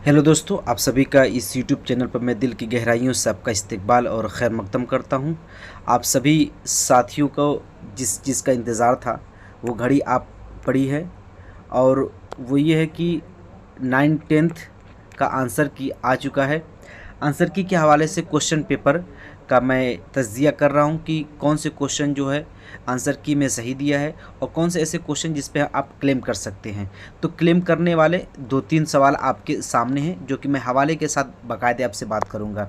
Hello दोस्तों, आप सभी का इस यूट्यूब चैनल पर मैं दिल की गहराइयों से आपका इस्तकबाल और खैर मकदम करता हूं। आप सभी साथियों को जिस चीज़ का इंतज़ार था वो घड़ी आप पड़ी है, और वो ये है कि 9th-10th का आंसर की आ चुका है। आंसर की के हवाले से क्वेश्चन पेपर का मैं तज्ज़िया कर रहा हूँ कि कौन से क्वेश्चन जो है आंसर की में सही दिया है और कौन से ऐसे क्वेश्चन जिस पे आप क्लेम कर सकते हैं। तो क्लेम करने वाले 2-3 सवाल आपके सामने हैं जो कि मैं हवाले के साथ बाकायदे आपसे बात करूँगा।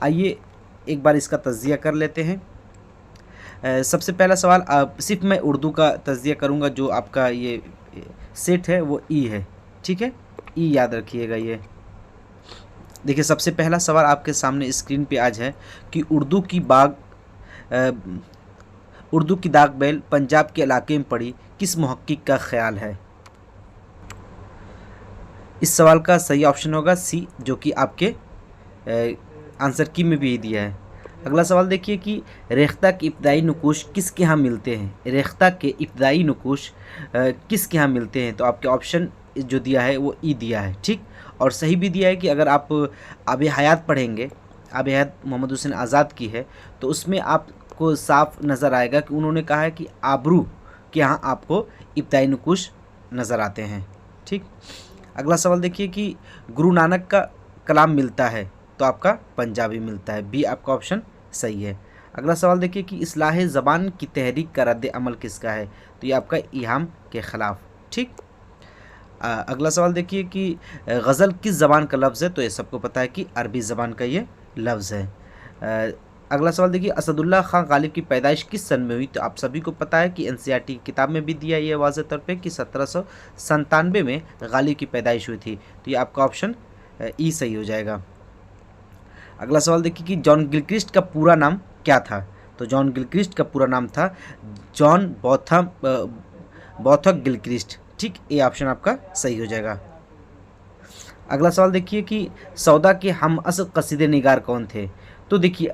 आइए एक बार इसका तज्ज़िया कर लेते हैं। सबसे पहला सवाल, सिर्फ मैं उर्दू का तज्ज़िया करूँगा। जो आपका ये सेट है वो ई है, ठीक है, ई याद रखिएगा। ये देखिए, सबसे पहला सवाल आपके सामने स्क्रीन पे आज है कि उर्दू की दाग बैल पंजाब के इलाके में पड़ी, किस मुहक्किक का ख्याल है। इस सवाल का सही ऑप्शन होगा सी, जो कि आपके आंसर की में भी दिया है। अगला सवाल देखिए कि रेख्ता के इब्तदाई नकूश किसके यहाँ मिलते हैं। रेख्ता के इब्तदाई नकूश किसके यहाँ मिलते हैं। तो आपके ऑप्शन जो दिया है वो ई दिया है, ठीक, और सही भी दिया है कि अगर आप आब हयात पढ़ेंगे, आब हयात मोहम्मद हुसैन आज़ाद की है, तो उसमें आपको साफ नज़र आएगा कि उन्होंने कहा है कि आबरू के यहाँ आपको इब्तदाई नकूश नज़र आते हैं, ठीक। अगला सवाल देखिए कि गुरु नानक का कलाम मिलता है, तो आपका पंजाबी मिलता है, बी आपका ऑप्शन सही है। अगला सवाल देखिए कि इस्लाह ज़बान की तहरीक का रद्द अमल किसका है, तो ये आपका इहाम के ख़िलाफ़, ठीक। अगला सवाल देखिए कि गज़ल किस ज़बान का लफ्ज़ है, तो ये सबको पता है कि अरबी ज़बान का ये लफ्ज़ है। अगला सवाल देखिए असदुल्ला खां गालिब की पैदाइश किस सन में हुई, तो आप सभी को पता है कि एनसीईआरटी की किताब में भी दिया ये वाज़ेह तौर पे कि 1797 में गालिब की पैदाइश हुई थी, तो ये आपका ऑप्शन ई सही हो जाएगा। अगला सवाल देखिए कि जॉन गिलक्रिस्ट का पूरा नाम क्या था, तो जॉन गिलक्रिस्ट का पूरा नाम था जॉन बॉथक गिलक्रिस्ट, ठीक, ये ऑप्शन आपका सही हो जाएगा। अगला सवाल देखिए कि सौदा के हम असल कसीदे निगार कौन थे, तो देखिए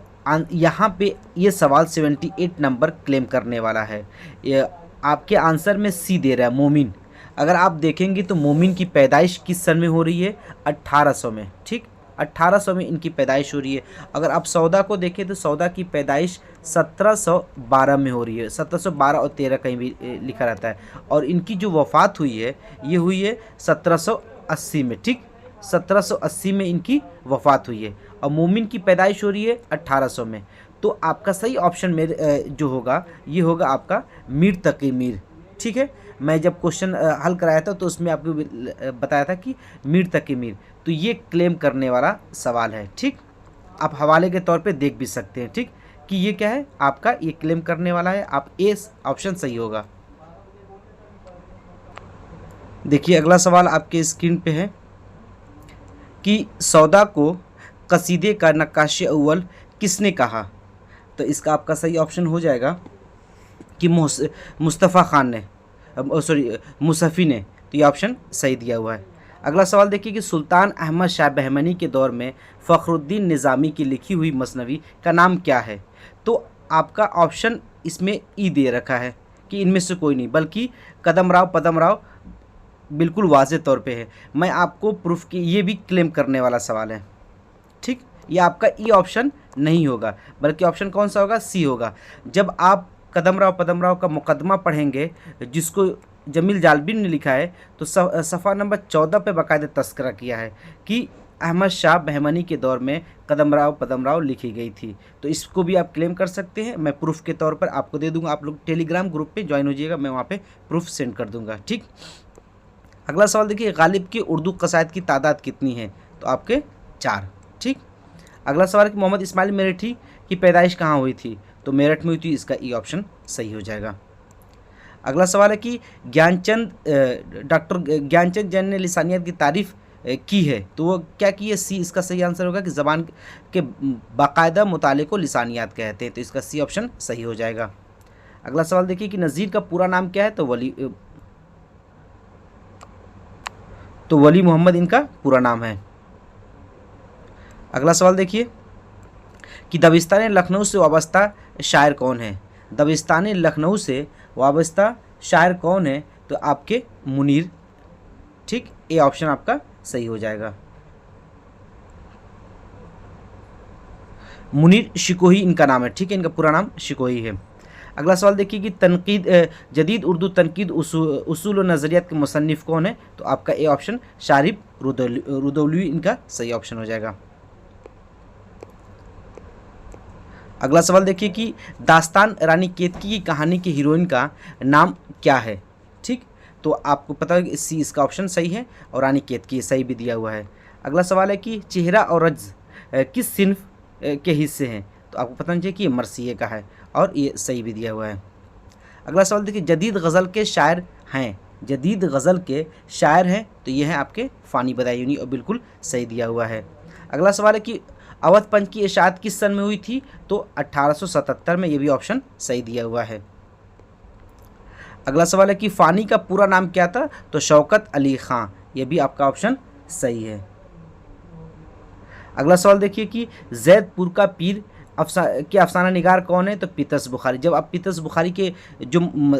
यहाँ पे ये सवाल 78 नंबर क्लेम करने वाला है। ये आपके आंसर में सी दे रहा है, मोमिन। अगर आप देखेंगे तो मोमिन की पैदाइश किस सन में हो रही है, 1800 में, ठीक, 1800 में इनकी पैदाइश हो रही है। अगर आप सौदा को देखें तो सौदा की पैदाइश 1712 में हो रही है, 1712 और 13 कहीं भी लिखा रहता है, और इनकी जो वफ़ात हुई है ये हुई है 1780 में, ठीक, 1780 में इनकी वफ़ात हुई है, और मोमिन की पैदाइश हो रही है 1800 में। तो आपका सही ऑप्शन मेरे जो होगा ये होगा आपका मीर तकी मीर, ठीक है। मैं जब क्वेश्चन हल कराया था तो उसमें आपको बताया था कि मीर तकी मीर, तो ये क्लेम करने वाला सवाल है, ठीक। आप हवाले के तौर पे देख भी सकते हैं, ठीक, कि ये क्या है आपका, ये क्लेम करने वाला है। आप ए ऑप्शन सही होगा। देखिए अगला सवाल आपके स्क्रीन पे है कि सौदा को कसीदे का नक्काश अव्वल किसने कहा, तो इसका आपका सही ऑप्शन हो जाएगा कि मुस्तफ़ा खान ने, सॉरी मुसफ़ी ने, तो ये ऑप्शन सही दिया हुआ है। अगला सवाल देखिए कि सुल्तान अहमद शाह बहमनी के दौर में फ़खरुद्दीन निज़ामी की लिखी हुई मसनवी का नाम क्या है, तो आपका ऑप्शन इसमें ई दे रखा है कि इनमें से कोई नहीं, बल्कि कदम राव बिल्कुल वाज़े तौर पे है। मैं आपको प्रूफ की, ये भी क्लेम करने वाला सवाल है, ठीक, ये आपका ई ऑप्शन नहीं होगा, बल्कि ऑप्शन कौन सा होगा, सी होगा। जब आप कदम राव का मुकदमा पढ़ेंगे जिसको जमील जालबिन ने लिखा है, तो सफ़ा नंबर 14 पे बाकायदा तस्करा किया है कि अहमद शाह बहमनी के दौर में कदम राव लिखी गई थी, तो इसको भी आप क्लेम कर सकते हैं। मैं प्रूफ के तौर पर आपको दे दूंगा, आप लोग टेलीग्राम ग्रुप पे ज्वाइन हो जाइएगा, मैं वहाँ पे प्रूफ सेंड कर दूंगा, ठीक। अगला सवाल देखिए गालिब की उर्दू कसायद की तादाद कितनी है, तो आपके 4, ठीक। अगला सवाल कि मोहम्मद इस्माइल मेरठी की पैदाइश कहाँ हुई थी, तो मेरठ में हुई थी, इसका ई ऑप्शन सही हो जाएगा। अगला सवाल है कि डॉक्टर ज्ञानचंद जैन ने लिसानियत की तारीफ़ की है, तो वो क्या की है, सी इसका सही आंसर होगा कि ज़बान के बाकायदा मुताले को लिसानियात कहते हैं, तो इसका सी ऑप्शन सही हो जाएगा। अगला सवाल देखिए कि नज़ीर का पूरा नाम क्या है, तो वली मोहम्मद इनका पूरा नाम है। अगला सवाल देखिए कि दबिस्तान लखनऊ से वाबस्ता शायर कौन है, दबिस्तान लखनऊ से वाबस्ता शायर कौन है, तो आपके मुनीर, ठीक, ये ऑप्शन आपका सही हो जाएगा। मुनीर शिकोही इनका नाम है, ठीक है, इनका पूरा नाम शिकोही है। अगला सवाल देखिए कि तनकीद जदीद उर्दू तनकीद उसूल व नज़रियात के मुसन्निफ़ कौन है? तो आपका ए ऑप्शन शारिब रुदौली इनका सही ऑप्शन हो जाएगा। अगला सवाल देखिए कि दास्तान रानी केतकी की कहानी के हीरोइन का नाम क्या है? ठीक, तो आपको पता है कि सी इसका ऑप्शन सही है और रानी केतकी सही भी दिया हुआ है। अगला सवाल है कि चेहरा और रज किस सिन्फ के हिस्से हैं? तो आपको पता नहीं चाहिए कि ये मरसिए का है और ये सही भी दिया हुआ है। अगला सवाल देखिए जदीद गज़ल के शायर हैं, जदीद गज़ल के शायर हैं, तो ये हैं आपके फ़ानी बदायूनी और बिल्कुल सही दिया हुआ है। अगला सवाल है कि अवध पंच की इशाअत किस सन में हुई थी? तो 1877 में, ये भी ऑप्शन सही दिया हुआ है। अगला सवाल है कि फ़ानी का पूरा नाम क्या था? तो शौकत अली ख़ां, ये भी आपका ऑप्शन सही है। अगला सवाल देखिए कि जैदपुर का पीर अफसाना निगार कौन है? तो पीतस बुखारी। जब आप पीतस बुखारी के जो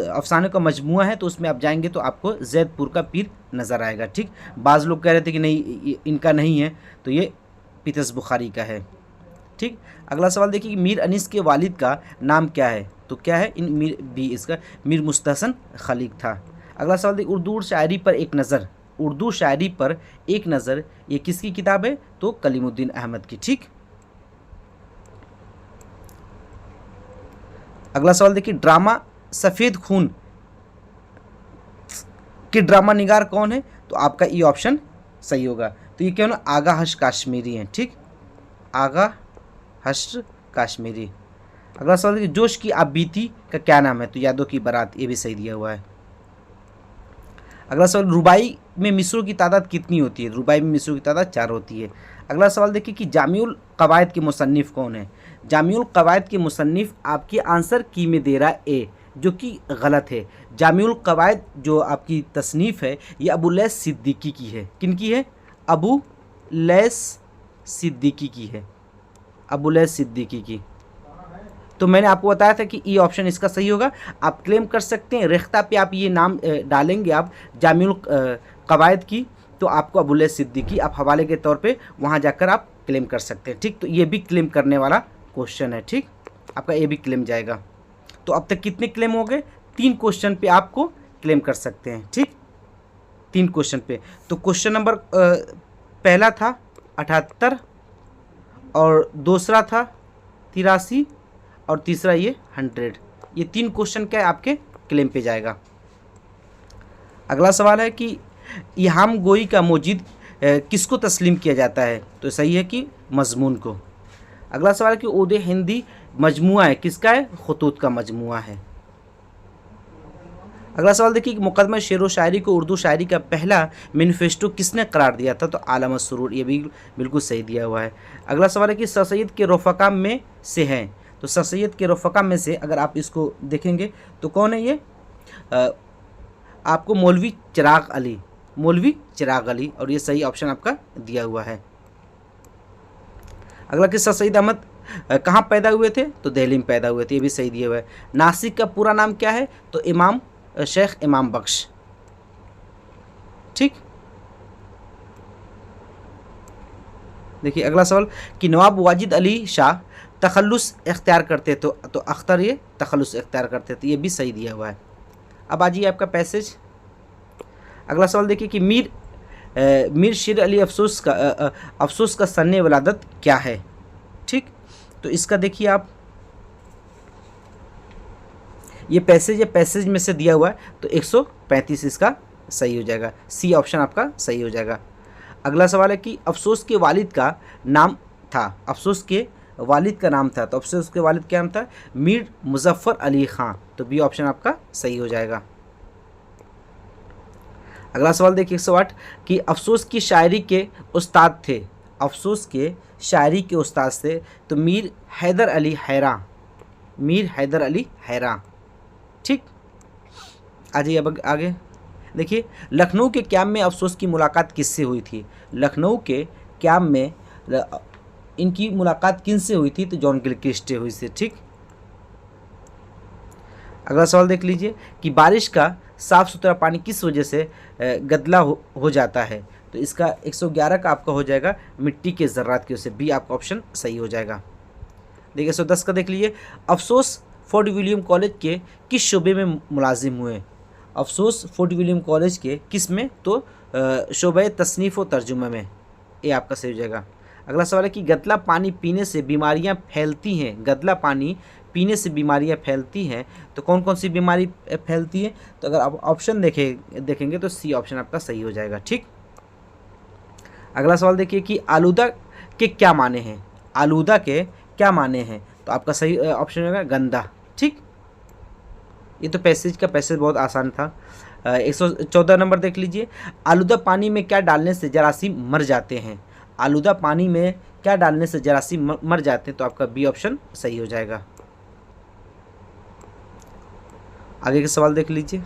अफसाने का मजमुआ है तो उसमें आप जाएंगे तो आपको जैदपुर का पीर नज़र आएगा। ठीक, बाज़ लोग कह रहे थे कि नहीं इनका नहीं है, तो ये पीतस बुखारी का है। ठीक, अगला सवाल देखिए कि मीर अनीस के वालिद का नाम क्या है? तो क्या है? इन मीर भी इसका मीर मुस्तहसन खलीक था। अगला सवाल देखिए उर्दू शायरी पर एक नज़र, उर्दू शायरी पर एक नज़र, ये किसकी किताब है? तो कलीमुद्दीन अहमद की। ठीक, अगला सवाल देखिए ड्रामा सफ़ेद खून के ड्रामा निगार कौन है? तो आपका ये ऑप्शन सही होगा। तो ये क्या ना आगा हश काश्मीरी हैं। ठीक, आगा हश काश्मीरी। अगला सवाल देखिए जोश की आप बीती का क्या नाम है? तो यादों की बारात, ये भी सही दिया हुआ है। अगला सवाल रुबाई में मिसरों की तादाद कितनी होती है? रुबाई में मिसरों की तादाद 4 होती है। अगला सवाल देखिए कि जामिउल कवायद के मुसन्निफ़ कौन है? जामिउल कवायद के मुसन्निफ़ आपके आंसर की में दे रहा है ए, जो कि गलत है। जामिउल कवायद जो आपकी तसनीफ़ है ये अबू लैस सिद्दीकी की है। किन की है? अबू लैस सिद्दीकी की है, अबू लैस सिद्दीकी की। तो मैंने आपको बताया था कि ई ऑप्शन इसका सही होगा। आप क्लेम कर सकते हैं, रिख्ता पे आप ये नाम डालेंगे आप जामिउल कवायद की, तो आपको अबू लैस सिद्दीकी आप हवाले के तौर पे वहाँ जाकर आप क्लेम कर सकते हैं। ठीक, तो ये भी क्लेम करने वाला क्वेश्चन है। ठीक, आपका ये भी क्लेम जाएगा। तो अब तक कितने क्लेम हो गए? 3 क्वेश्चन पे आपको क्लेम कर सकते हैं। ठीक, 3 क्वेश्चन पे। तो क्वेश्चन नंबर पहला था 78 और दूसरा था 83 और तीसरा ये 100। ये 3 क्वेश्चन क्या है आपके क्लेम पे जाएगा। अगला सवाल है कि इहाम गोई का मौजिद किसको तस्लीम किया जाता है? तो सही है कि मजमून को। अगला सवाल है कि उर्दू हिंदी मजमुआ है, किसका है? खुतूत का मजमुआ है। अगला सवाल देखिए कि मुकदमा शेर व शायरी को उर्दू शायरी का पहला मैनिफेस्टो किसने करार दिया था? तो आलम सुरूर, ये भी बिल्कुल सही दिया हुआ है। अगला सवाल है कि सर सैयद के रफ़क़ा में से हैं, तो सर सैयद के रफ़क़ा में से अगर आप इसको देखेंगे तो कौन है ये? आपको मौलवी चिराग अली, मौलवी चिराग अली, और ये सही ऑप्शन आपका दिया हुआ है। अगला कि सर सैयद अहमद कहाँ पैदा हुए थे? तो दिल्ली में पैदा हुए थे, ये भी सही दिया हुआ है। नासिक का पूरा नाम क्या है? तो इमाम शेख इमाम बख्श। ठीक, देखिए अगला सवाल कि नवाब वाजिद अली शाह तखल्लुस इख्तियार करते तो अख्तर ये तखल्लुस इख्तियार करते थे, ये भी सही दिया हुआ है। अब आ जाइए आपका पैसेज। अगला सवाल देखिए कि मीर शेर अली अफसोस का सन्ने वलादत क्या है? ठीक, तो इसका देखिए आप, ये पैसेज है, पैसेज में से दिया हुआ है, तो 135 इसका सही हो जाएगा। सी ऑप्शन आपका सही हो जाएगा। अगला सवाल है कि अफसोस के वालिद का नाम था, अफसोस के वालिद का नाम था, तो अफसोस के वालिद क्या नाम था? मीर मुजफ्फर अली ख़ां, तो बी ऑप्शन आपका सही हो जाएगा। अगला सवाल देखिए 108 कि अफसोस की शायरी के उस्ताद थे, अफसोस के शायरी के उस्ताद थे, तो मीर हैदर अली हैरा, मीर हैदर अली हैरा। ठीक, आ जाइए अब आगे देखिए लखनऊ के क्याम में अफसोस की मुलाकात किससे हुई थी? लखनऊ के क्याम में इनकी मुलाकात किन से हुई थी? तो जॉन गिलक्रिस्ट से हुई थी। ठीक, अगला सवाल देख लीजिए कि बारिश का साफ़ सुथरा पानी किस वजह से गदला हो जाता है? तो इसका 111 का आपका हो जाएगा मिट्टी के ज़र्रात की वजह से, बी आपका ऑप्शन सही हो जाएगा। देखिए 110 का देख लीजिए, अफसोस फोर्ट विलियम कॉलेज के किस शोबे में मुलाजिम हुए? अफसोस फोर्ट विलियम कॉलेज के किस में? तो शोबे तसनीफ़ व तर्जुमा में। ये आपका सही हो जाएगा। अगला सवाल है कि गदला पानी पीने से बीमारियां फैलती हैं, गदला पानी पीने से बीमारियां फैलती हैं, तो कौन कौन सी बीमारी फैलती है? तो अगर आप ऑप्शन देखेंगे तो सी ऑप्शन आपका सही हो जाएगा। ठीक, अगला सवाल देखिए कि आलूदा के क्या माने हैं? आलूदा के क्या माने हैं? तो आपका सही ऑप्शन होगा गंदा। ठीक, ये तो पैसेज बहुत आसान था। 114 नंबर देख लीजिए, आलूदा पानी में क्या डालने से जरासीम मर जाते हैं? आलूदा पानी में क्या डालने से जरासीम मर जाते हैं? तो आपका बी ऑप्शन सही हो जाएगा। आगे के सवाल देख लीजिए,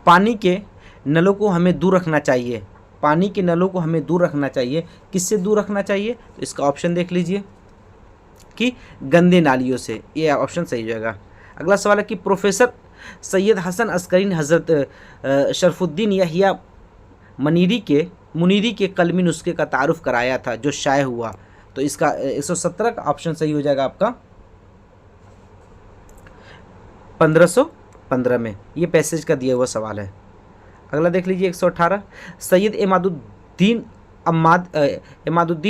पानी के नलों को हमें दूर रखना चाहिए, पानी के नलों को हमें दूर रखना चाहिए, किससे दूर रखना चाहिए? तो इसका ऑप्शन देख लीजिए कि गंदे नालियों से, ये ऑप्शन सही हो जाएगा। अगला सवाल है कि प्रोफेसर सैयद हसन अस्करी ने हज़रत शरफुद्दीन यहिया मुनीरी के कलमी नुस्खे का तारुफ कराया था जो शाये हुआ, तो इसका 117 का ऑप्शन सही हो जाएगा आपका 1515 में। ये पैसेज का दिया हुआ सवाल है। अगला देख लीजिए 118, सैयद इमादुद्दीन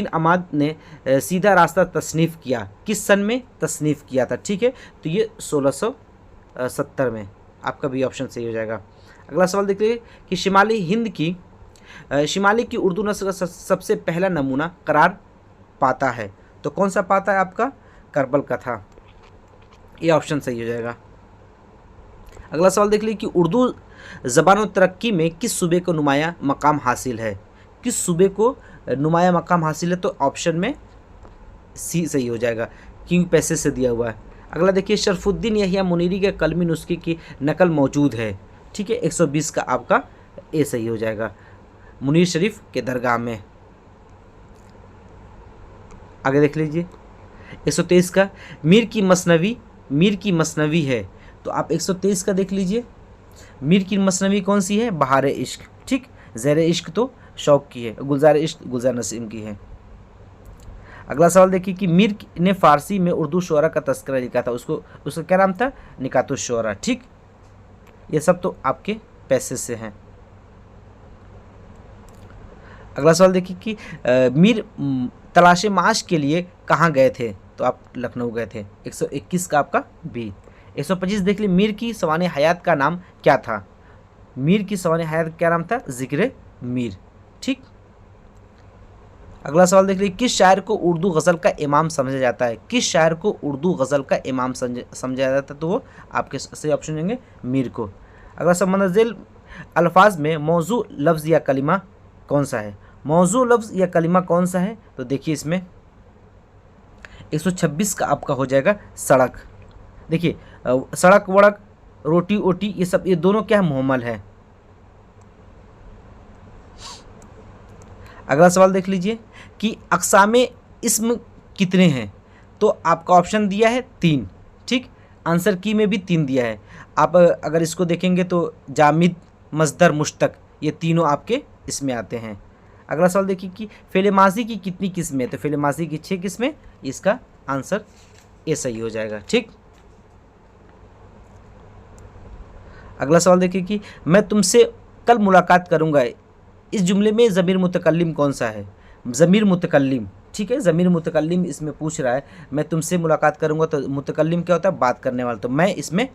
अमाद ने सीधा रास्ता तसनीफ़ किया, किस सन में तसनीफ़ किया था? ठीक है, तो ये 1670 में। आपका भी ऑप्शन सही हो जाएगा। अगला सवाल देख लीजिए कि शिमाली की उर्दू नस्ल का सबसे पहला नमूना करार पाता है, तो कौन सा पाता है? आपका करबल का था। ये ऑप्शन सही हो जाएगा। अगला सवाल देख लीजिए कि उर्दू ज़बान और तरक्की में किस सूबे को नुमाया मकाम हासिल है? किस सूबे को नुमाया मकाम हासिल है? तो ऑप्शन में सी सही हो जाएगा, क्योंकि पैसे से दिया हुआ है। अगला देखिए, शरफुद्दीन यहिया मुनीरी के कलमी नुस्खे की नकल मौजूद है। ठीक है, 120 का आपका ए सही हो जाएगा, मुनीर शरीफ के दरगाह में। आगे देख लीजिए 123 का, मीर की मसनवी है, तो आप 123 का देख लीजिए, मीर की मसनवी कौन सी है? बहार इश्क। ठीक, ज़ेर इश्क तो शौक की है, गुलजार इश्क गुलजार नसीम की है। अगला सवाल देखिए कि मीर ने फ़ारसी में उर्दू शुअरा का तस्करा लिखा था, उसका क्या नाम था? निकातुश शुअरा। ठीक, ये सब तो आपके पैसे से हैं। अगला सवाल देखिए कि मीर तलाशे माश के लिए कहाँ गए थे? तो आप लखनऊ गए थे, 121 का आपका बी। 125 देख लीजिए, मीर की सवाने हयात का नाम क्या था? मीर की सवाने हयात क्या नाम था? जिक्र मीर। ठीक, अगला सवाल देख लीजिए, किस शायर को उर्दू गज़ल का इमाम समझा जाता है? किस शायर को उर्दू गज़ल का इमाम समझा जाता है? तो वो आपके सही ऑप्शन होंगे मीर को। अगला सवाल, मुनज़्ज़ल अल्फाज में मौजू लफ्ज़ या कलिमा कौन सा है? मौजू लफ्ज़ या कलिमा कौन सा है? तो देखिए इसमें 126 का आपका हो जाएगा सड़क। देखिए सड़क वड़क रोटी ओटी ये दोनों क्या मुहम्मल है। अगला सवाल देख लीजिए कि अक़सामे इस्म कितने हैं? तो आपका ऑप्शन दिया है 3। ठीक, आंसर की में भी 3 दिया है। आप अगर इसको देखेंगे तो जामिद, मस्दर, मुश्तक, ये तीनों आपके इसमें आते हैं। अगला सवाल देखिए कि फ़ेल माज़ी की कितनी किस्में? तो फ़ेल माज़ी की 6 किस्में, इसका आंसर ए सही हो जाएगा। ठीक, अगला सवाल देखिए कि मैं तुमसे कल मुलाकात करूंगा, इस जुमले में ज़मीर मुतकल्लिम कौन सा है? ज़मीर मुतकल्लिम। ठीक है, ज़मीर मुतकल्लिम इसमें पूछ रहा है, मैं तुमसे मुलाकात करूंगा, तो मुतकल्लिम क्या होता है? बात करने वाला, तो मैं इसमें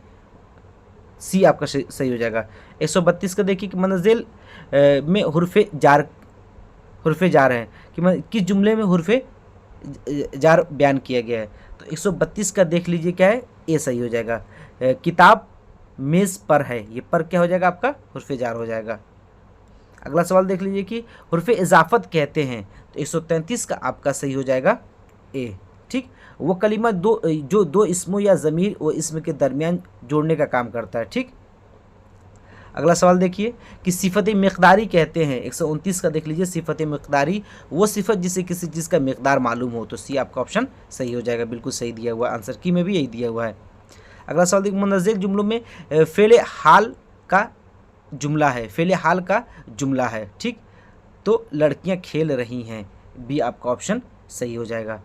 सी आपका सही हो जाएगा। 132 का देखिए कि मनज़िल में हुर्फ़े जार है, कि किस जुमले में हुर्फ़े जार बयान किया गया है? तो 132 का देख लीजिए क्या है? ए सही हो जाएगा। किताब मेज़ पर है, ये पर क्या हो जाएगा? आपका हुर्फ़े जार हो जाएगा। अगला सवाल देख लीजिए कि हुर्फ़े इजाफ़त कहते हैं, तो 133 का आपका सही हो जाएगा ए। ठीक, वो कलिमा जो दो इसमों या ज़मीर व इसम के दरमियान जोड़ने का काम करता है। ठीक, अगला सवाल देखिए कि सिफ़त मिक़दारी कहते हैं, 129 का देख लीजिए, सिफ़त मिक़दारी वो सिफ़त जिसे किसी चीज़ का मिक़दार मालूम हो, तो सी आपका ऑप्शन सही हो जाएगा, बिल्कुल सही दिया हुआ, आंसर की में भी यही दिया हुआ है। अगला सवाल देखिए, मुनज़्ज़ल जुमलों में फ़ेल हाल का जुमला है, फ़ेल हाल का जुमला है। ठीक, तो लड़कियां खेल रही हैं, बी आपका ऑप्शन सही हो जाएगा।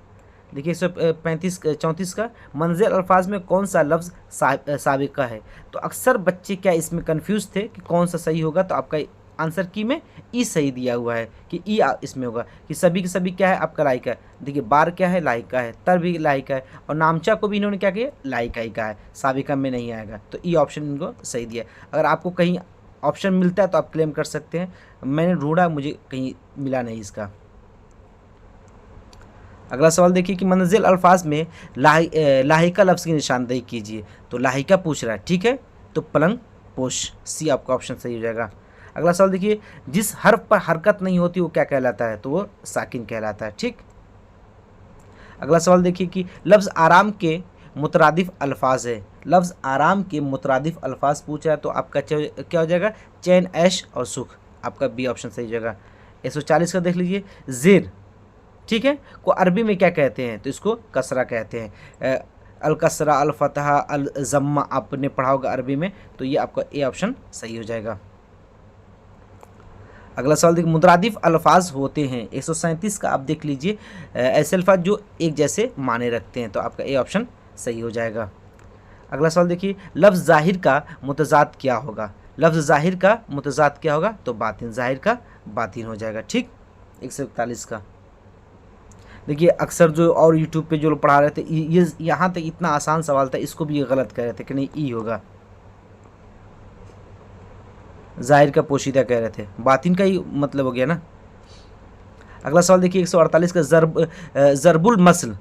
देखिए 134 का मंजिल अल्फाज में कौन सा लफ्ज़ साबिका है। तो अक्सर बच्चे क्या इसमें कंफ्यूज थे कि कौन सा सही होगा, तो आपका आंसर की में ई सही दिया हुआ है कि ई इसमें होगा कि सभी के सभी क्या है आपका लाइका है। देखिए बार क्या है लाइका है, तर भी लाइका है, और नामचा को भी इन्होंने क्या किया लाइका ही कहा है, साबिका में नहीं आएगा। तो ई ऑप्शन इनको सही दिया है। अगर आपको कहीं ऑप्शन मिलता है तो आप क्लेम कर सकते हैं, मैंने ढूंढा मुझे कहीं मिला नहीं इसका। अगला सवाल देखिए कि मंजिल अल्फाज में लाहिका लफ्ज़ की निशानदेही कीजिए। तो लाहिका पूछ रहा है, ठीक है, तो पलंग पोश, सी आपका ऑप्शन सही हो जाएगा। अगला सवाल देखिए जिस हर्फ पर हरकत नहीं होती वो क्या कहलाता है, तो वो साकिन कहलाता है, ठीक। अगला सवाल देखिए कि लफ्ज़ आराम के मुतरादिफ अल्फाज है, लफ्ज़ आराम के मुतरादिफ अल्फाज पूछ रहा है, तो आपका क्या हो जाएगा चैन, ऐश और सुख, आपका बी ऑप्शन सही हो जाएगा। 140 का देख लीजिए ज़ेर, ठीक है, को अरबी में क्या कहते हैं, तो इसको कसरा कहते हैं, अल कसरा अल फतहा अल जम्मा आपने पढ़ा होगा अरबी में, तो ये आपका ए ऑप्शन सही हो जाएगा। अगला सवाल देखिए मुतरादिफ अल्फाज होते हैं, 137 का आप देख लीजिए ऐसे अल्फाज जो एक जैसे माने रखते हैं, तो आपका ए ऑप्शन सही हो जाएगा। अगला सवाल देखिए लफ्ज़ ज़ाहिर का मुतज़ाद क्या होगा, लफ्ज़ ज़ाहिर का मुतज़ाद क्या होगा, तो बातिन, ज़ाहिर का बातिन हो जाएगा, ठीक। 141 का देखिए अक्सर जो और यूट्यूब पे जो लोग पढ़ा रहे थे ये यहाँ तक इतना आसान सवाल था, इसको भी ये गलत कह रहे थे कि नहीं ई होगा, ज़ाहिर का पोशीदा कह रहे थे, बातिन का ही मतलब हो गया ना। अगला सवाल देखिए 148 का ज़रबुल मसल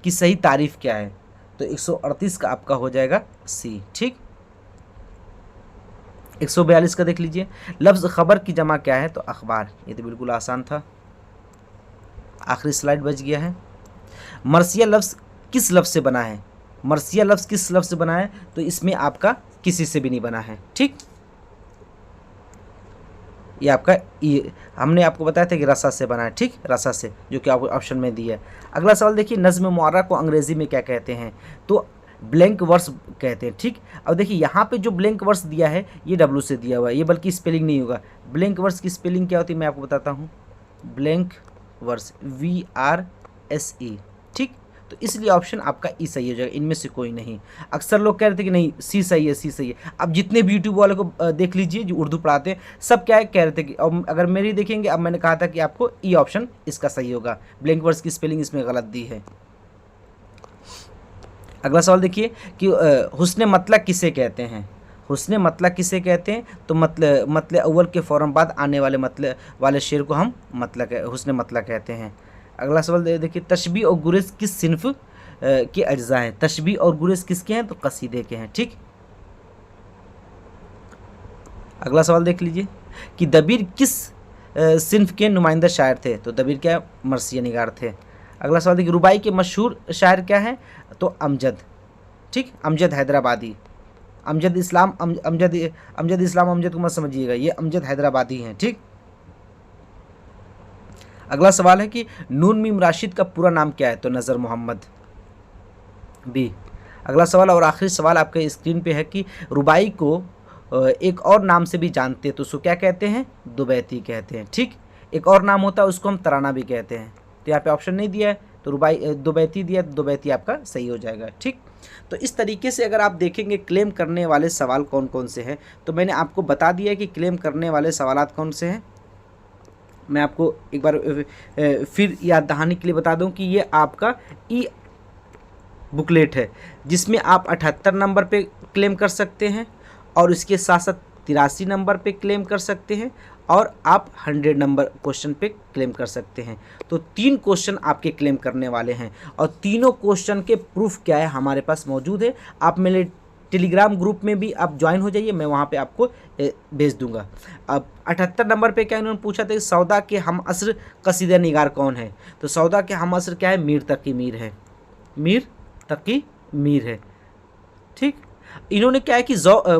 की सही तारीफ़ क्या है, तो 138 का आपका हो जाएगा सी, ठीक। 142 का देख लीजिए लफ्ज़ ख़बर की जमा क्या है, तो अखबार, ये तो बिल्कुल आसान था। आखिरी स्लाइड बच गया है। मरसिया लफ्ज़ किस लफ्ज़ से बना है, मरसिया लफ्ज़ किस लफ्ज़ से बना है, तो इसमें आपका किसी से भी नहीं बना है, ठीक। ये आपका ये हमने आपको बताया था कि रसा से बना है, ठीक, रसा से, जो कि आपको ऑप्शन में दी है। अगला सवाल देखिए नज़्म मुअर्रा को अंग्रेज़ी में क्या कहते हैं, तो ब्लैंक वर्स कहते हैं, ठीक। अब देखिए यहाँ पे जो ब्लैंक वर्स दिया है ये डब्ल्यू से दिया हुआ है, ये बल्कि स्पेलिंग नहीं होगा। ब्लैंक वर्स की स्पेलिंग क्या होती है मैं आपको बताता हूँ, ब्लैंक वर्स VRSE, ठीक। तो इसलिए ऑप्शन आपका ई सही हो जाएगा, इनमें से कोई नहीं। अक्सर लोग कह रहे थे कि नहीं सी सही है, सी सही है। अब जितने भी यूट्यूब वाले को देख लीजिए जो उर्दू पढ़ाते हैं, सब क्या है कह रहे थे कि अब अगर मेरी देखेंगे, अब मैंने कहा था कि आपको ई ऑप्शन इसका सही होगा, ब्लैंक वर्स की स्पेलिंग इसमें गलत दी है। अगला सवाल देखिए कि हुस्न मतला किसे कहते हैं, हुस्न मतला किसे कहते हैं, तो मतले अव्वल के फ़ौरन बाद आने वाले मतले वाले शेर को हम हुस्न मतला कहते हैं। अगला सवाल देखिए तशबीह और गुरेज किस सिन्फ के अज्जा हैं, तशबीह और गुरेज किसके हैं, तो कसीदे के हैं, ठीक। अगला सवाल देख लीजिए कि दबीर किस सिन्फ के नुमाइंदा शायर थे, तो दबीर क्या मरसिया निगार थे। अगला सवाल देखिए रुबाई के मशहूर शायर क्या है, तो अमजद, ठीक, अमजद हैदराबादी, अमजद इस्लाम अमजद को मत समझिएगा, ये अमजद हैदराबादी हैं, ठीक। अगला सवाल है कि नून मीम राशिद का पूरा नाम क्या है, तो नज़र मोहम्मद, बी। अगला सवाल और आखिरी सवाल आपके स्क्रीन पे है कि रुबाई को एक और नाम से भी जानते हैं, तो उसको क्या कहते हैं, दुबैती कहते हैं, ठीक। एक और नाम होता है उसको हम तराना भी कहते हैं, तो यहाँ पे ऑप्शन नहीं दिया है, तो रुबाई दुबैती दिया, दुबैती आपका सही हो जाएगा, ठीक। तो इस तरीके से अगर आप देखेंगे क्लेम करने वाले सवाल कौन कौन से हैं, तो मैंने आपको बता दिया कि क्लेम करने वाले सवालात कौन से हैं। मैं आपको एक बार फिर याद दहानी के लिए बता दूं कि ये आपका ई बुकलेट है, जिसमें आप 78 नंबर पे क्लेम कर सकते हैं, और इसके साथ साथ 83 नंबर पे क्लेम कर सकते हैं, और आप 100 नंबर क्वेश्चन पे क्लेम कर सकते हैं। तो 3 क्वेश्चन आपके क्लेम करने वाले हैं, और तीनों क्वेश्चन के प्रूफ क्या है हमारे पास मौजूद है। आप मेरे टेलीग्राम ग्रुप में भी आप ज्वाइन हो जाइए, मैं वहाँ पे आपको भेज दूंगा। अब 78 नंबर पे क्या इन्होंने पूछा था कि सौदा के हम असर कसीदा निगार कौन है, तो सौदा के हम असर क्या है, मीर तकी मीर है, मीर तकी मीर है, ठीक। इन्होंने क्या है कि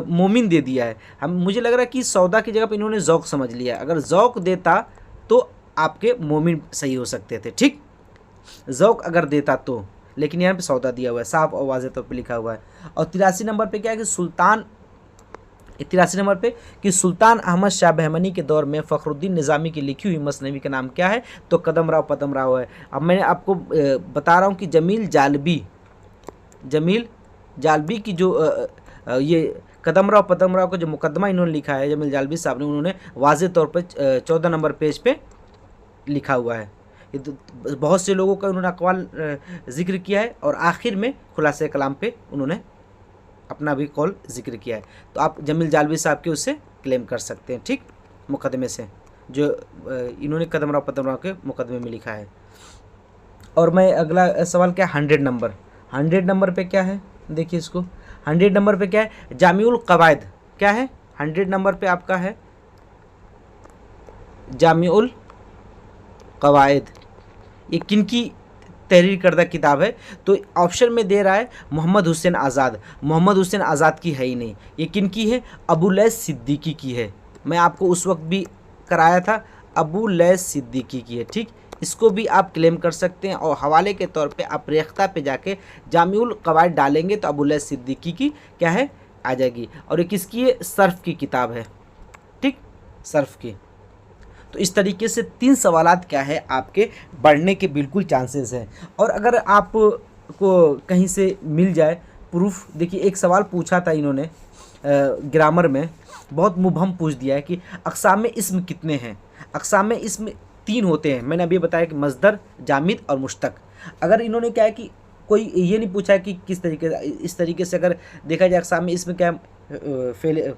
मोमिन दे दिया है, मुझे लग रहा है कि सौदा की जगह पे इन्होंने ज़ौक समझ लिया, अगर ज़ौक देता तो आपके मोमिन सही हो सकते थे, ठीक, ज़ौक अगर देता तो, लेकिन यहाँ पे सौदा दिया हुआ है, साफ और वाज़ेह तौर पे लिखा हुआ है। और 83 नंबर पे क्या है कि सुल्तान 83 नंबर पे कि सुल्तान अहमद शाह बहमनी के दौर में फ़खरुद्दीन निज़ामी की लिखी हुई मसनवी का नाम क्या है? तो कदम राव पदम राव है। अब मैंने आपको बता रहा हूँ कि जमील जालबी की जो ये कदम राव पदम राव का जो मुकदमा इन्होंने लिखा है जमील जालबी साहब ने, उन्होंने वाज़े तौर पर 14 नंबर पेज पे लिखा हुआ है। ये तो बहुत से लोगों का उन्होंने अक़वाल ज़िक्र किया है और आखिर में खुलासे कलाम पे उन्होंने अपना भी कौल जिक्र किया है। तो आप जमील जालबी साहब के उससे क्लेम कर सकते हैं, ठीक, मुकदमे से, जो इन्होंने कदम राव पदम राव के मुकदमे में लिखा है। और मैं अगला सवाल क्या, 100 नंबर पे क्या है, देखिए इसको, 100 नंबर पे क्या है, जामिउल कवायद क्या है, 100 नंबर पे आपका है जामिउल कवायद। ये किनकी तहरीर करदा किताब है? तो ऑप्शन में दे रहा है मोहम्मद हुसैन आज़ाद। मोहम्मद हुसैन आज़ाद की है ही नहीं, ये किनकी है? अबू लैस सिद्दीकी की है। मैं आपको उस वक्त भी कराया था, अबू लैस सिद्दीकी की है, ठीक। इसको भी आप क्लेम कर सकते हैं और हवाले के तौर पे आप रेख्ता पे जाके जामिउल कवायद डालेंगे तो अबू लैस सिद्दीकी की क्या है, आ जाएगी। और ये किसकी है? सर्फ की किताब है, ठीक, सर्फ की। तो इस तरीके से 3 सवालात क्या है आपके बढ़ने के बिल्कुल चांसेस हैं। और अगर आप को कहीं से मिल जाए प्रूफ, देखिए एक सवाल पूछा था इन्होंने ग्रामर में, बहुत मुबहम पूछ दिया है कि अक़साम इस्म कितने हैं? अक़साम इस्म 3 होते हैं। मैंने अभी बताया कि मज़दर, जामिद और मुश्तक। अगर इन्होंने क्या है कि कोई ये नहीं पूछा कि किस तरीके से, इस तरीके से अगर देखा जाए अक़साम इस्म क्या फेल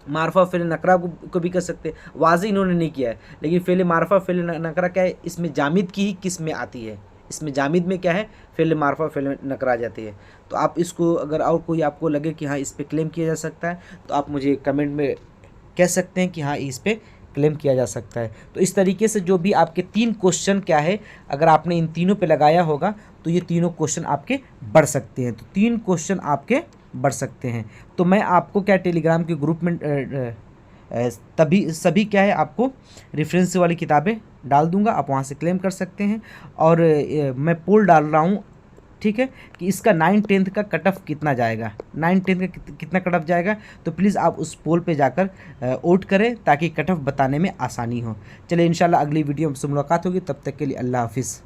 मारफा फ़ेल नकरा को भी कर सकते हैं, वाज़े इन्होंने नहीं किया है। लेकिन फ़ेल मारफा फ़ेल नकरा क्या है, इसमें जामिद की ही किस्म में आती है, इसमें जामिद में क्या है, फ़ेल मारफा फ़ेल नकरा आ जाती है। तो आप इसको अगर और कोई आपको लगे कि हाँ इस पर क्लेम किया जा सकता है तो आप मुझे कमेंट में कह सकते हैं कि हाँ इस पर क्लेम किया जा सकता है। तो इस तरीके से जो भी आपके 3 क्वेश्चन क्या है, अगर आपने इन तीनों पे लगाया होगा तो ये तीनों क्वेश्चन आपके बढ़ सकते हैं। तो 3 क्वेश्चन आपके बढ़ सकते हैं। तो मैं आपको क्या टेलीग्राम के ग्रुप में तभी सभी क्या है आपको रेफरेंस वाली किताबें डाल दूंगा, आप वहाँ से क्लेम कर सकते हैं। और मैं पोल डाल रहा हूँ, ठीक है, कि इसका 9-10 का कट ऑफ कितना जाएगा, 9-10 का कितना कट ऑफ जाएगा। तो प्लीज़ आप उस पोल पे जाकर वोट करें ताकि कट ऑफ बताने में आसानी हो। चलिए इंशाल्लाह अगली वीडियो में मुलाकात होगी, तब तक के लिए अल्लाह हाफिज़।